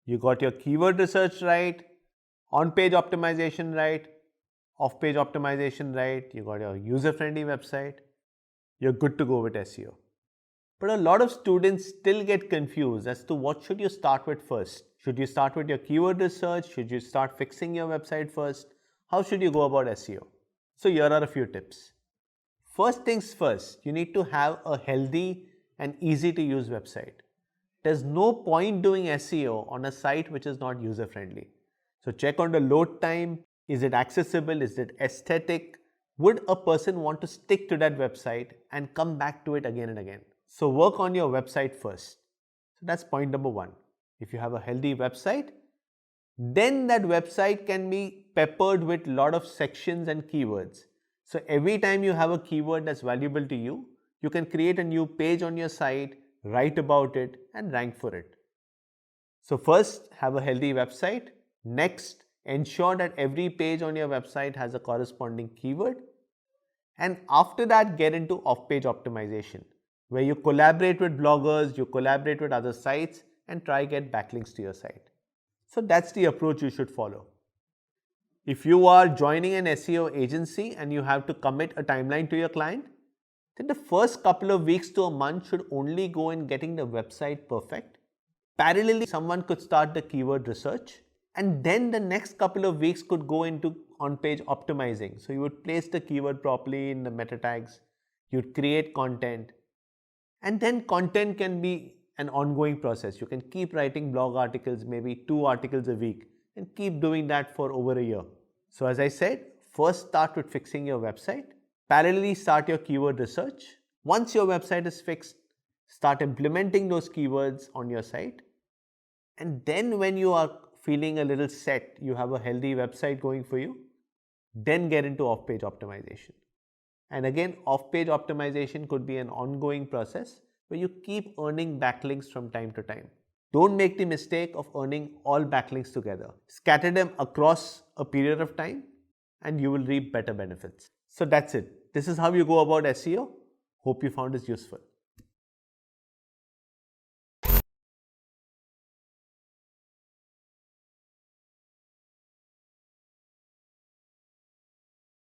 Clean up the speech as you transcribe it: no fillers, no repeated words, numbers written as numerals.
you got your keyword research right, on-page optimization right, off-page optimization right, you got your user-friendly website, you're good to go with SEO. But a lot of students still get confused as to what should you start with first. Should you start with your keyword research? Should you start fixing your website first? How should you go about SEO? So here are a few tips. First things first, you need to have a healthy and easy to use website. There's no point doing SEO on a site which is not user friendly. So check on the load time. Is it accessible? Is it aesthetic? Would a person want to stick to that website and come back to it again and again? So work on your website first. So that's point number one. If you have a healthy website, then that website can be peppered with a lot of sections and keywords. So every time you have a keyword that's valuable to you, you can create a new page on your site, write about it, and rank for it. So first, have a healthy website. Next, ensure that every page on your website has a corresponding keyword. And after that, get into off-page optimization, where you collaborate with bloggers, you collaborate with other sites, and try get backlinks to your site. So that's the approach you should follow. If you are joining an SEO agency and you have to commit a timeline to your client, then the first couple of weeks to a month should only go in getting the website perfect. Parallelly, someone could start the keyword research, and then the next couple of weeks could go into on-page optimizing. So you would place the keyword properly in the meta tags, you'd create content, and then content can be an ongoing process. You can keep writing blog articles, maybe 2 articles a week, and keep doing that for over a year. So as I said, first start with fixing your website. Parallelly start your keyword research. Once your website is fixed, start implementing those keywords on your site. And then when you are feeling a little set, you have a healthy website going for you, then get into off-page optimization. And again, off-page optimization could be an ongoing process where you keep earning backlinks from time to time. Don't make the mistake of earning all backlinks together. Scatter them across a period of time and you will reap better benefits. So that's it. This is how you go about SEO. Hope you found this useful.